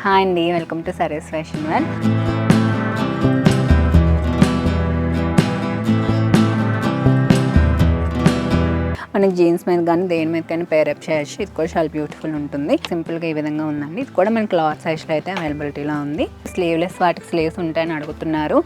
Hi అండి, welcome to sarees fashion wear. మనకి jeans మీద కానీ దేని మీద కానీ పేరప్ చేయొచ్చు. ఇది కూడా చాలా బ్యూటిఫుల్ ఉంటుంది. సింపుల్గా ఈ విధంగా ఉందండి. ఇది కూడా మనకి క్లాత్ సైజ్లో అయితే అవైలబిలిటీలో ఉంది. స్లీవ్లెస్ వాటికి స్లీవ్స్ ఉంటాయని అడుగుతున్నారు.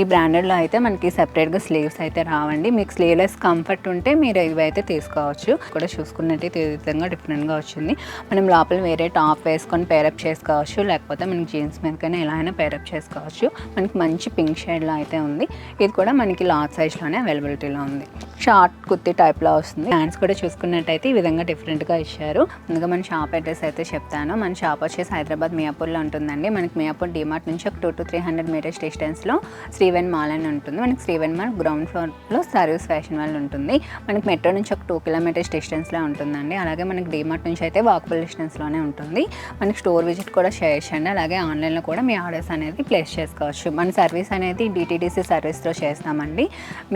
ఈ బ్రాండెడ్లో అయితే మనకి సెపరేట్గా స్లీవ్స్ అయితే రావండి. మీకు స్లీవ్లెస్ కంఫర్ట్ ఉంటే మీరు ఇవి అయితే తీసుకోవచ్చు. కూడా చూసుకున్నట్టయితే ఈ విధంగా డిఫరెంట్గా వచ్చింది. మనం లోపల వేరే టాప్ వేసుకొని పేరప్ చేసుకోవచ్చు, లేకపోతే మనకి జీన్స్ మీద కానీ ఎలా అయినా పేరప్ చేసుకోవచ్చు. మనకి మంచి పింక్ షేడ్లో అయితే ఉంది. ఇది కూడా మనకి క్లాత్ సైజ్లోనే అవైలబిలిటీలో ఉంది. షార్ట్ కుర్తీ టైప్లో వస్తుంది. హ్యాండ్స్ కూడా చూసుకున్నట్టయితే ఈ విధంగా డిఫరెంట్గా ఇచ్చారు. ముందుగా మన షాప్ అడ్రస్ అయితే చెప్తాను. మన షాప్ వచ్చేసి హైదరాబాద్ మియాపూర్లో ఉంటుందండి. మనకి మియాపూర్ డిమార్ట్ నుంచి ఒక 200 to 300 మీటర్స్ డిస్టెన్స్లో శ్రీవెన్ మాల్ అని ఉంటుంది. మనకి శ్రీవెన్ మాల్ గ్రౌండ్ ఫ్లోర్లో సర్వీస్ ఫ్యాషన్ వాళ్ళు ఉంటుంది. మనకి మెట్రో నుంచి ఒక 2 kilometers డిస్టెన్స్లో ఉంటుందండి. అలాగే మనకి డిమార్ట్ నుంచి అయితే వాకబుల్ డిస్టెన్స్లోనే ఉంటుంది. మనకి స్టోర్ విజిట్ కూడా చేయొచ్చండి. అలాగే ఆన్లైన్లో కూడా మీ ఆర్డర్స్ అనేది ప్లేస్ చేసుకోవచ్చు. మన సర్వీస్ అనేది DTDC సర్వీస్తో చేస్తామండి.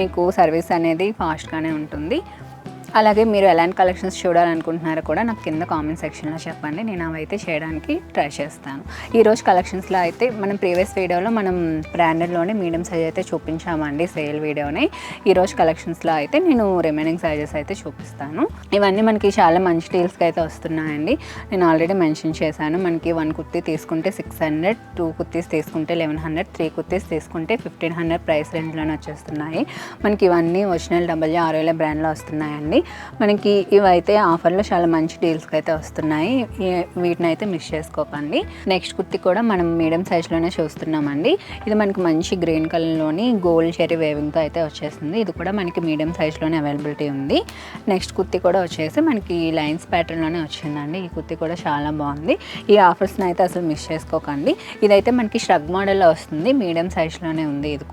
మీకు సర్వీస్ అనేది ఫాస్ట్గానే ఉంటుంది. అలాగే మీరు ఎలాంటి కలెక్షన్స్ చూడాలనుకుంటున్నారో కూడా నాకు కింద కామెంట్ సెక్షన్లో చెప్పండి. నేను అవైతే చేయడానికి ట్రై చేస్తాను. ఈరోజు కలెక్షన్స్లో అయితే మనం ప్రీవియస్ వీడియోలో మనం బ్రాండెడ్లోనే మీడియం సైజ్ అయితే చూపించామండి, సేల్ వీడియోని. ఈరోజు కలెక్షన్స్లో అయితే నేను రిమైనింగ్ సైజెస్ అయితే చూపిస్తాను. ఇవన్నీ మనకి చాలా మంచి డీల్స్కి అయితే వస్తున్నాయండి. నేను ఆల్రెడీ మెన్షన్ చేశాను. మనకి 1 కుర్తీ తీసుకుంటే 600, 2 కుర్తీస్ తీసుకుంటే 1100, 3 కుర్తీస్ తీసుకుంటే 1500 ప్రైస్ రేంజ్లోనే వచ్చేస్తున్నాయి. మనకి ఇవన్నీ ఒరిజినల్ WRL బ్రాండ్లో వస్తున్నాయండి. మనకి ఇవైతే ఆఫర్లో చాలా మంచి డీల్స్కి అయితే వస్తున్నాయి. వీటిని అయితే మిస్ చేసుకోకండి. నెక్స్ట్ కుర్తి కూడా మనం మీడియం సైజ్లోనే చూస్తున్నామండి. ఇది మనకి మంచి గ్రీన్ కలర్లోని గోల్డ్ చెరీ వేవింగ్తో అయితే వచ్చేస్తుంది. ఇది కూడా మనకి మీడియం సైజ్లోనే అవైలబిలిటీ ఉంది. నెక్స్ట్ కుర్తి కూడా వచ్చేసి మనకి లైన్స్ ప్యాటర్న్లోనే వచ్చిందండి. ఈ కుర్తి కూడా చాలా బాగుంది. ఈ ఆఫర్స్ని అయితే అసలు మిస్ చేసుకోకండి. ఇదైతే మనకి ష్రగ్ మోడల్లో వస్తుంది. మీడియం సైజ్లోనే ఉంది. ఇది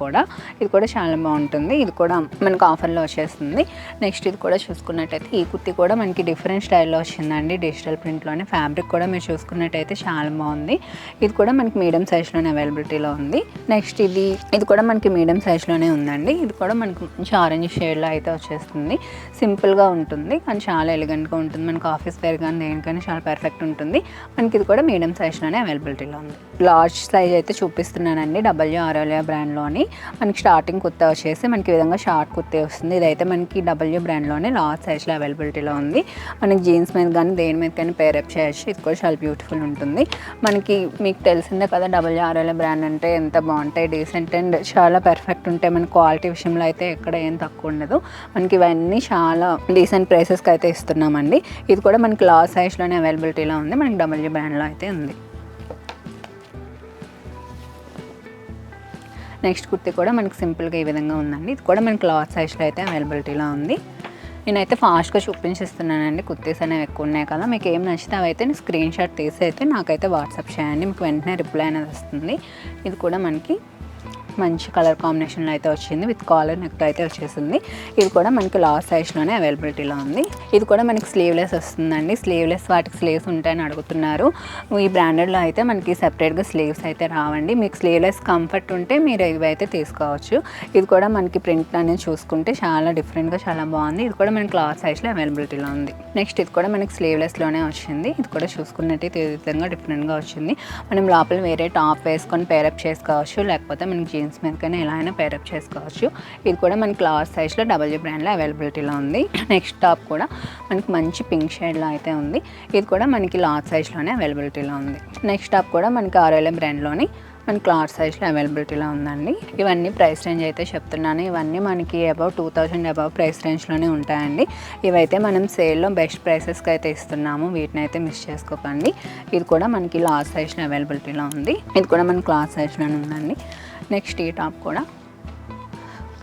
కూడా చాలా బాగుంటుంది. ఇది కూడా మనకు ఆఫర్లో వచ్చేస్తుంది. నెక్స్ట్ ఇది కూడా చూసుకున్నట్టయితే ఈ కుర్తి కూడా మనకి డిఫరెంట్ స్టైల్లో వచ్చిందండి. డిజిటల్ ప్రింట్లోనే ఫ్యాబ్రిక్ కూడా మీరు చూసుకున్నట్టయితే చాలా బాగుంది. ఇది కూడా మనకి మీడియం సైజ్లోనే అవైలబిలిటీలో ఉంది. నెక్స్ట్ ఇది కూడా మనకి మీడియం సైజ్లోనే ఉందండి. ఇది కూడా మనకి మంచి ఆరెంజ్ షేడ్లో అయితే వచ్చేస్తుంది. సింపుల్గా ఉంటుంది కానీ చాలా ఎలిగెంట్గా ఉంటుంది. మనకి ఆఫీస్ వేర్ కానీ దేనికైనా చాలా పర్ఫెక్ట్ ఉంటుంది. మనకి ఇది కూడా మీడియం సైజ్లోనే అవైలబిలిటీలో ఉంది. లార్జ్ సైజ్ అయితే చూపిస్తున్నానండి. WRL బ్రాండ్లోని మనకి స్టార్టింగ్ కుర్తా వచ్చేసి మనకి ఈ విధంగా షార్ట్ కుర్తీ వస్తుంది. ఇదైతే మనకి W బ్రాండ్లోనే లార్జ్ సైజ్లో అవైలబిలిటీలో ఉంది. మనకి జీన్స్ మీద కానీ దేని మీద కానీ పేరప్ చేయొచ్చు. ఇది కూడా చాలా బ్యూటిఫుల్ ఉంటుంది. మనకి మీకు తెలిసిందే కదా WRL బ్రాండ్ అంటే ఎంత బాగుంటాయి, డీసెంట్ అండ్ చాలా పర్ఫెక్ట్ ఉంటాయి. మన క్వాలిటీ విషయంలో అయితే ఎక్కడ ఏం తక్కువ ఉండదు. మనకి ఇవన్నీ చాలా డీసెంట్ ప్రైసెస్కి అయితే ఇస్తున్నామండి. ఇది కూడా మనకి లార్జ్ సైజ్లోనే అవైలబిలిటీలో ఉంది. మనకి W బ్రాండ్లో అయితే ఉంది. నెక్స్ట్ కుర్తి కూడా మనకి సింపుల్గా ఈ విధంగా ఉందండి. ఇది కూడా మనకి క్లాత్ సైజ్లో అయితే అవైలబిలిటీలో ఉంది. నేనైతే ఫాస్ట్గా చూపించేస్తున్నానండి. కుర్తీస్ అనేవి ఎక్కువ ఉన్నాయి కదా, మీకు ఏం నచ్చితే అవైతే స్క్రీన్ షాట్ తీసి అయితే నాకైతే వాట్సాప్ చేయండి. మీకు వెంటనే రిప్లై అనేది వస్తుంది. ఇది కూడా మనకి మంచి కలర్ కాంబినేషన్లో అయితే వచ్చింది. విత్ కాలర్ నెక్ అయితే వచ్చేసింది. ఇది కూడా మనకి లార్జ్ సైజ్లోనే అవైలబిలిటీలో ఉంది. ఇది కూడా మనకి స్లీవ్లెస్ వస్తుందండి. స్లీవ్లెస్ వాటికి స్లీవ్స్ ఉంటాయని అడుగుతున్నారు. ఈ బ్రాండెడ్లో అయితే మనకి సెపరేట్గా స్లీవ్స్ అయితే రావండి. మీకు స్లీవ్లెస్ కంఫర్ట్ ఉంటే మీరు ఇవి అయితే తీసుకోవచ్చు. ఇది కూడా మనకి ప్రింట్ అనేది చూసుకుంటే చాలా డిఫరెంట్గా చాలా బాగుంది. ఇది కూడా మనకి క్లాత్ సైజ్లో అవైలబిలిటీలో ఉంది. నెక్స్ట్ ఇది కూడా మనకి స్లీవ్లెస్లోనే వచ్చింది. ఇది కూడా చూసుకున్నట్టయితే ఈ విధంగా డిఫరెంట్గా వచ్చింది. మనం లోపల వేరే టాప్ వేసుకొని పేరప్ చేసుకోవచ్చు, లేకపోతే మనకి జీన్స్ మీద కానీ ఎలా అయినా పేరప్ చేసుకోవచ్చు. ఇది కూడా మనకి క్లాత్ సైజ్లో W బ్రాండ్లో అవైలబిలిటీలో ఉంది. నెక్స్ట్ టాప్ కూడా మనకి మంచి పింక్ షేడ్లో అయితే ఉంది. ఇది కూడా మనకి లార్జ్ సైజ్లోనే అవైలబిలిటీలో ఉంది. నెక్స్ట్ టాప్ కూడా మనకి RL బ్రాండ్లోని మనకి క్లాత్ సైజ్లో అవైలబిలిటీలో ఉందండి. ఇవన్నీ ప్రైస్ రేంజ్ అయితే చెప్తున్నాను. ఇవన్నీ మనకి అబౌవ్ 2000 అబౌవ్ ప్రైస్ రేంజ్లోనే ఉంటాయండి. ఇవైతే మనం సేల్లో బెస్ట్ ప్రైసెస్కి అయితే ఇస్తున్నాము. వీటిని అయితే మిస్ చేసుకోకండి. ఇది కూడా మనకి లార్జ్ సైజ్లో అవైలబిలిటీలో ఉంది. ఇది కూడా మనకి క్లాత్ సైజ్లోనే ఉందండి. నెక్స్ట్ ఈ టాప్ కూడా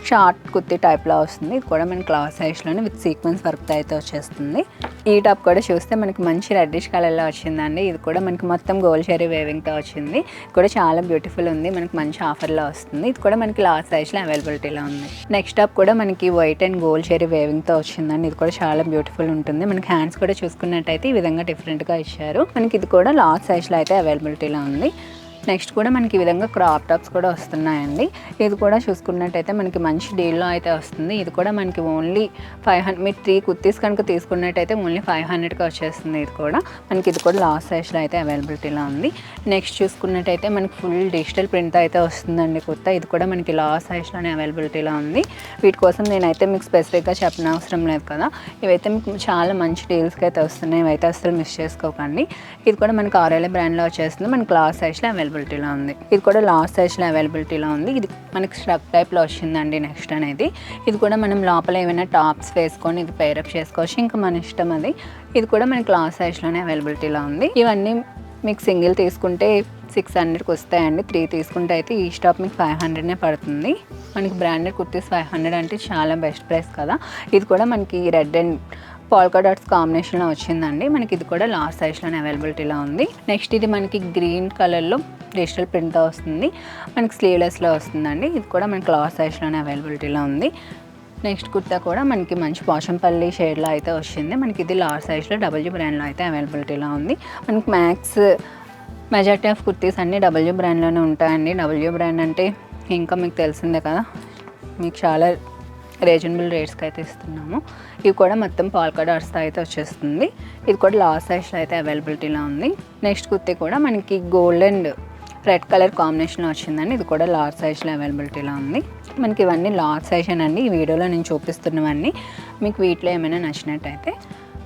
షార్ట్ కుర్తీ టైప్లో వస్తుంది. ఇది కూడా మనకి క్లాత్ సైజ్లోనే విత్ సీక్వెన్స్ వర్క్తో అయితే వచ్చేస్తుంది. ఈ టాప్ కూడా చూస్తే మనకి మంచి రెడ్డిష్ కలర్లో వచ్చిందండి. ఇది కూడా మనకి మొత్తం గోల్డ్ చెరీ వేవింగ్తో వచ్చింది. ఇది కూడా చాలా బ్యూటిఫుల్ ఉంది. మనకి మంచి ఆఫర్లో వస్తుంది. ఇది కూడా మనకి లార్జ్ సైజ్లో అవైలబిలిటీలో ఉంది. నెక్స్ట్ టాప్ కూడా మనకి వైట్ అండ్ గోల్డ్ చెరీ వేవింగ్తో వచ్చిందండి. ఇది కూడా చాలా బ్యూటిఫుల్ ఉంటుంది. మనకి హ్యాండ్స్ కూడా చూసుకున్నట్టయితే ఈ విధంగా డిఫరెంట్గా ఇచ్చారు. మనకి ఇది కూడా లార్జ్ సైజ్లో అయితే అవైలబిలిటీలో ఉంది. నెక్స్ట్ కూడా మనకి ఈ విధంగా క్రాప్ టాప్స్ కూడా వస్తున్నాయండి. ఇది కూడా చూసుకున్నట్టయితే మనకి మంచి డీల్లో అయితే వస్తుంది. ఇది కూడా మనకి ఓన్లీ 500, మీరు 3 కుర్తీస్ కనుక తీసుకున్నట్టయితే ఓన్లీ 500కి వచ్చేస్తుంది. ఇది కూడా లార్జ్ సైజ్లో అయితే అవైలబిలిటీలో ఉంది. నెక్స్ట్ చూసుకున్నట్టయితే మనకి ఫుల్ డిజిటల్ ప్రింట్ అయితే వస్తుందండి కుర్తా. ఇది కూడా మనకి లార్జ్ సైజ్లోనే అవైలబిలిటీలో ఉంది. వీటి కోసం నేనైతే మీకు స్పెసిఫిక్గా చెప్పనవసరం లేదు కదా, ఇవైతే మీకు చాలా మంచి డీల్స్కి అయితే వస్తున్నాయి. ఇవైతే అసలు మిస్ చేసుకోకండి. ఇది కూడా మనకి ఆర్ఎల్ఏ బ్రాండ్లో వచ్చేస్తుంది. మనకి లార్జ్ సైజ్లో అవైలబిలిటీలో ఉంది. ఇది కూడా లార్జ్ సైజ్లో అవైలబిలిటీలో ఉంది. ఇది మనకి స్ట్రక్ టైప్లో వచ్చిందండి. నెక్స్ట్ అనేది ఇది కూడా మనం లోపల ఏమైనా టాప్స్ వేసుకొని ఇది పేరప్ చేసుకోవచ్చు, ఇంకా మన ఇష్టం అది. ఇది కూడా మనకి లార్జ్ సైజ్లోనే అవైలబిలిటీలో ఉంది. ఇవన్నీ మీకు సింగిల్ తీసుకుంటే 600కి వస్తాయండి. 3 తీసుకుంటే అయితే ఈ స్టాప్ మీకు 500నే పడుతుంది. మనకి బ్రాండెడ్ కుర్తీస్ 500 అంటే చాలా బెస్ట్ ప్రైస్ కదా. ఇది కూడా మనకి రెడ్ అండ్ పాల్కా డాట్స్ కాంబినేషన్లో వచ్చిందండి. మనకి ఇది కూడా లార్జ్ సైజ్లోనే అవైలబిలిటీలో ఉంది. నెక్స్ట్ ఇది మనకి గ్రీన్ కలర్లో డిజిటల్ ప్రింట్ వస్తుంది. మనకి స్లీవ్లెస్లో వస్తుందండి. ఇది కూడా మనకి లార్జ్ సైజ్లోనే అవైలబిలిటీలో ఉంది. నెక్స్ట్ కుర్తా కూడా మనకి మంచి పోచంపల్లి షేడ్లో అయితే వచ్చింది. మనకి ఇది లార్జ్ సైజ్లో డబ్ల్యూ బ్రాండ్లో అయితే అవైలబిలిటీలో ఉంది. మనకి మెజారిటీ ఆఫ్ కుర్తీస్ అన్నీ డబ్ల్యూ బ్రాండ్లోనే ఉంటాయండి. డబ్ల్యూ బ్రాండ్ అంటే ఇంకా మీకు తెలిసిందే కదా, మీకు చాలా రీజనబుల్ రేట్స్కి అయితే ఇస్తున్నాము. ఇవి కూడా మొత్తం పాల్కా డాట్స్తో అయితే వచ్చేస్తుంది. ఇది కూడా లార్జ్ సైజ్లో అయితే అవైలబిలిటీలో ఉంది. నెక్స్ట్ కుర్తీ కూడా మనకి గోల్డ్ అండ్ రెడ్ కలర్ కాంబినేషన్లో వచ్చిందండి. ఇది కూడా లార్జ్ సైజ్లో అవైలబిలిటీలో ఉంది. మనకి ఇవన్నీ లార్జ్ సైజ్ అండి. ఈ వీడియోలో నేను చూపిస్తున్నవన్నీ మీకు వీటిలో ఏమైనా నచ్చినట్టయితే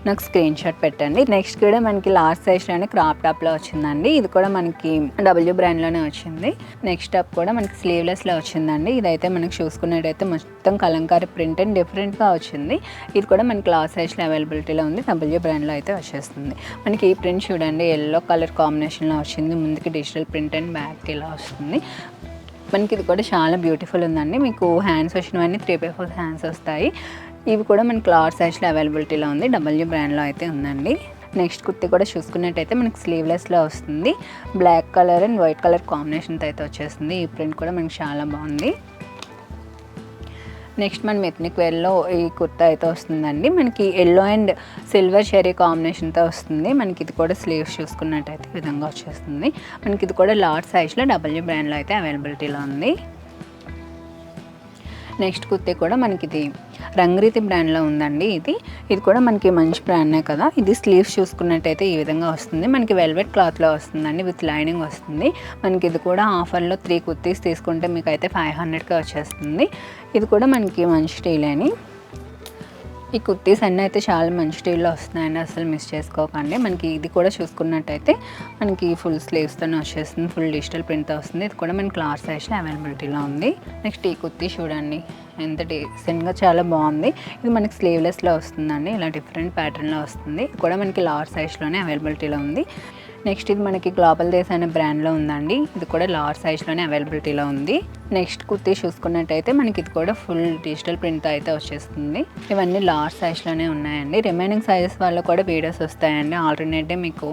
నాకు స్క్రీన్ షాట్ పెట్టండి. నెక్స్ట్ కూడా మనకి లార్జ్ సైజ్లోనే క్రాప్ టాప్లో వచ్చిందండి. ఇది కూడా మనకి డబ్ల్యూ బ్రాండ్లోనే వచ్చింది. నెక్స్ట్ టాప్ కూడా మనకి స్లీవ్లెస్లో వచ్చిందండి. ఇదైతే మనకి చూసుకున్నట్టయితే మొత్తం కలంకారీ ప్రింట్ అండ్ డిఫరెంట్గా వచ్చింది. ఇది కూడా మనకి లార్జ్ సైజ్లో అవైలబిలిటీలో ఉంది. డబ్ల్యూ బ్రాండ్లో అయితే వచ్చేస్తుంది. మనకి ఈ ప్రింట్ చూడండి, ఎల్లో కలర్ కాంబినేషన్లో వచ్చింది. ముందుకి డిజిటల్ ప్రింట్ అండ్ బ్యాక్ ఇలా వస్తుంది. మనకి ఇది కూడా చాలా బ్యూటిఫుల్ ఉందండి. మీకు హ్యాండ్స్ వచ్చినవన్నీ 3/4 హ్యాండ్స్ వస్తాయి. ఇవి కూడా మనకి లార్జ్ సైజ్లో అవైలబిలిటీలో ఉంది. డబ్ల్యూ బ్రాండ్లో అయితే ఉందండి. నెక్స్ట్ కుర్తీ కూడా చూసుకున్నట్టయితే మనకి స్లీవ్లెస్లో వస్తుంది. Black colour and white colour కాంబినేషన్తో అయితే వచ్చేస్తుంది. ఈ ప్రింట్ కూడా మనకి చాలా బాగుంది. నెక్స్ట్ మనం ఎథ్నిక్ వేర్లో ఈ కుర్తా అయితే వస్తుందండి. మనకి ఎల్లో అండ్ సిల్వర్ షెరీ కాంబినేషన్తో వస్తుంది. మనకి ఇది కూడా స్లీవ్స్ చూసుకున్నట్టయితే ఈ విధంగా వచ్చేస్తుంది. మనకి ఇది కూడా లార్జ్ సైజ్లో డబ్ల్యూ బ్రాండ్లో అయితే అవైలబిలిటీలో ఉంది. నెక్స్ట్ కుర్తీ కూడా మనకి ఇది రంగరీతి బ్రాండ్లో ఉందండి. ఇది కూడా మనకి మంచి బ్రాండ్నే కదా. ఇది స్లీవ్స్ చూసుకున్నట్టయితే ఈ విధంగా వస్తుంది. మనకి వెల్వెట్ క్లాత్లో వస్తుందండి, విత్ లైనింగ్ వస్తుంది. మనకి ఇది కూడా ఆఫర్లో 3 కుర్తీస్ తీసుకుంటే మీకు అయితే 500కి వచ్చేస్తుంది. ఇది కూడా మనకి మంచి డీల్ అని. ఈ కుర్తీస్ అన్నీ అయితే చాలా మంచి స్టైల్లో వస్తున్నాయండి, అసలు మిస్ చేసుకోకండి. మనకి ఇది కూడా చూసుకున్నట్టయితే మనకి ఫుల్ స్లీవ్స్తోనే వచ్చేస్తుంది. ఫుల్ డిజిటల్ ప్రింట్తో వస్తుంది. ఇది కూడా మనకి లార్జ్ సైజ్లో అవైలబిలిటీలో ఉంది. నెక్స్ట్ ఈ కుర్తీ చూడండి, ఎంత డీసెంట్గా చాలా బాగుంది. ఇది మనకి స్లీవ్లెస్లో వస్తుందండి, ఇలా డిఫరెంట్ ప్యాటర్న్లో వస్తుంది. ఇది కూడా మనకి లార్జ్ సైజ్లోనే అవైలబిలిటీలో ఉంది. నెక్స్ట్ ఇది మనకి గ్లోబల్ దేశ్ అనే బ్రాండ్లో ఉందండి. ఇది కూడా లార్జ్ సైజ్లోనే అవైలబిలిటీలో ఉంది. నెక్స్ట్ కుర్తీ చూసుకున్నట్టయితే మనకి ఇది కూడా ఫుల్ డిజిటల్ ప్రింట్ అయితే వచ్చేస్తుంది. ఇవన్నీ లార్జ్ సైజ్లోనే ఉన్నాయండి. రిమైనింగ్ సైజెస్ వల్ల కూడా వీడియోస్ వస్తాయండి. ఆల్టర్నేట్గా మీకు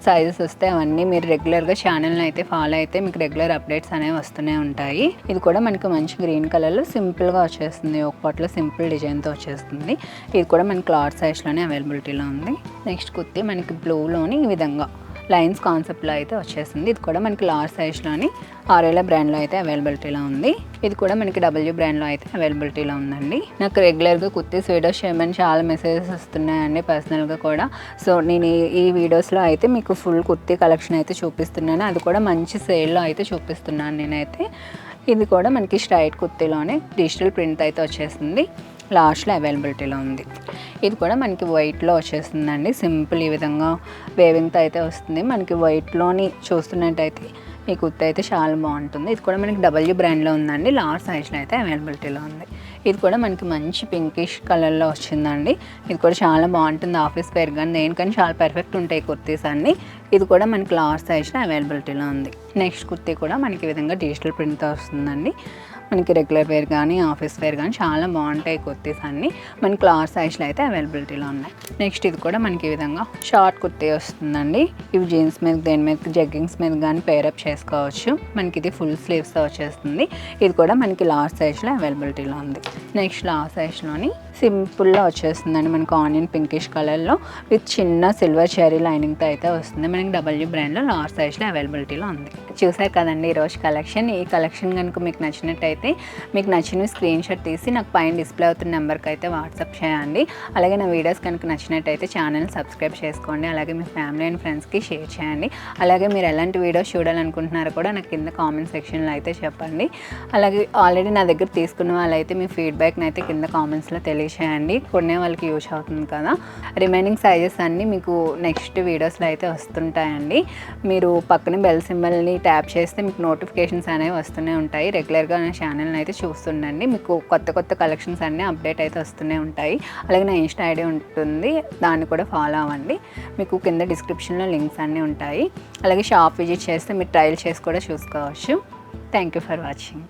సైజెస్ వస్తే అవన్నీ మీరు రెగ్యులర్గా ఛానల్ని అయితే ఫాలో అయితే మీకు రెగ్యులర్ అప్డేట్స్ అనేవి వస్తూనే ఉంటాయి. ఇది కూడా మనకి మంచి గ్రీన్ కలర్లో సింపుల్గా వచ్చేస్తుంది. ఒక పాట్లో సింపుల్ డిజైన్తో వచ్చేస్తుంది. ఇది కూడా మనకి లార్జ్ సైజ్లోనే అవైలబిలిటీలో ఉంది. నెక్స్ట్ కుర్తీ మనకి బ్లూలోని ఈ విధంగా లైన్స్ కాన్సెప్ట్లో అయితే వచ్చేసింది. ఇది కూడా మనకి లార్జ్ సైజ్లోని ఆరేలా బ్రాండ్లో అయితే అవైలబిలిటీలో ఉంది. ఇది కూడా మనకి డబ్ల్యూ బ్రాండ్లో అయితే అవైలబిలిటీలో ఉందండి. నాకు రెగ్యులర్గా కుర్తీస్ వీడియోస్ చేయమని చాలా మెసేజెస్ వస్తున్నాయండి పర్సనల్గా కూడా. సో నేను ఈ వీడియోస్లో అయితే మీకు ఫుల్ కుర్తీ కలెక్షన్ అయితే చూపిస్తున్నాను. అది కూడా మంచి సేల్లో అయితే చూపిస్తున్నాను నేనైతే. ఇది కూడా మనకి స్ట్రైట్ కుర్తీలోనే డిజిటల్ ప్రింట్ అయితే వచ్చేసింది. లాస్ట్లో అవైలబిలిటీలో ఉంది. ఇది కూడా మనకి వైట్లో వచ్చేస్తుందండి. సింపుల్ ఈ విధంగా వేవింగ్తో అయితే వస్తుంది. మనకి వైట్లోని చూస్తున్నట్టయితే ఈ కుర్తి అయితే చాలా బాగుంటుంది. ఇది కూడా మనకి డబ్ల్యూ బ్రాండ్లో ఉందండి. లార్జ్ సైజ్లో అయితే అవైలబిలిటీలో ఉంది. ఇది కూడా మనకి మంచి పింకిష్ కలర్లో వచ్చిందండి. ఇది కూడా చాలా బాగుంటుంది. ఆఫీస్ వేర్ కానీ దేనికని చాలా పర్ఫెక్ట్ ఉంటాయి కుర్తీస్ అన్నీ. ఇది కూడా మనకి లార్జ్ సైజ్లో అవైలబిలిటీలో ఉంది. నెక్స్ట్ కుర్తీ కూడా మనకి ఈ విధంగా డిజిటల్ ప్రింట్తో వస్తుందండి. మనకి రెగ్యులర్ వేర్ కానీ ఆఫీస్ వేర్ కానీ చాలా బాగుంటాయి కుర్తీస్ అన్నీ. మనకి క్లాత్ సైజ్లో అయితే అవైలబిలిటీలో ఉన్నాయి. నెక్స్ట్ ఇది కూడా మనకి ఈ విధంగా షార్ట్ కుర్తీ వస్తుందండి. ఇవి జీన్స్ మీద దేని మీద జగ్గింగ్స్ మీద కానీ పేరప్ చేసుకోవచ్చు. మనకి ఇది ఫుల్ స్లీవ్స్తో వచ్చేస్తుంది. ఇది కూడా మనకి లార్జ్ సైజ్లో అవైలబిలిటీలో ఉంది. నెక్స్ట్ లార్జ్ సైజ్లోని సింపుల్గా వచ్చేస్తుందండి. మనకు ఆనియన్ పింకిష్ కలర్లో విత్ చిన్న సిల్వర్ చెరీ లైనింగ్తో అయితే వస్తుంది. మనకి డబ్ల్యూ బ్రాండ్లో లార్జ్ సైజ్లో అవైలబిలిటీలో ఉంది. చూసారు కదండి ఈరోజు కలెక్షన్. ఈ కలెక్షన్ కనుక మీకు నచ్చినట్టయితే మీకు నచ్చిన స్క్రీన్ షాట్ తీసి నాకు పైన డిస్ప్లే అవుతున్న నెంబర్కి అయితే వాట్సాప్ చేయండి. అలాగే నా వీడియోస్ కనుక నచ్చినట్టయితే ఛానల్ సబ్స్క్రైబ్ చేసుకోండి. అలాగే మీ ఫ్యామిలీ అండ్ ఫ్రెండ్స్కి షేర్ చేయండి. అలాగే మీరు ఎలాంటి వీడియోస్ చూడాలనుకుంటున్నారో కూడా నాకు కింద కామెంట్ సెక్షన్లో అయితే చెప్పండి. అలాగే ఆల్రెడీ నా దగ్గర తీసుకున్న వాళ్ళైతే మీ ఫీడ్బ్యాక్ని అయితే కింద కామెంట్స్లో తెలియచేయండి. కొనే వాళ్ళకి యూజ్ అవుతుంది కదా. రిమైనింగ్ సైజెస్ అన్నీ మీకు నెక్స్ట్ వీడియోస్లో అయితే వస్తుంటాయండి. మీరు పక్కన బెల్ సింబల్ని ట్యాప్ చేస్తే మీకు నోటిఫికేషన్స్ అనేవి వస్తూనే ఉంటాయి. రెగ్యులర్గా నా ఛానల్ని అయితే చూస్తుండండి. మీకు కొత్త కొత్త కలెక్షన్స్ అన్నీ అప్డేట్ అయితే వస్తూనే ఉంటాయి. అలాగే నా ఇన్స్టా ఐడి ఉంటుంది, దాన్ని కూడా ఫాలో అవ్వండి. మీకు కింద డిస్క్రిప్షన్లో లింక్స్ అన్నీ ఉంటాయి. అలాగే షాప్ విజిట్ చేస్తే మీరు ట్రయల్ చేసి కూడా చూసుకోవచ్చు. Thank you for watching.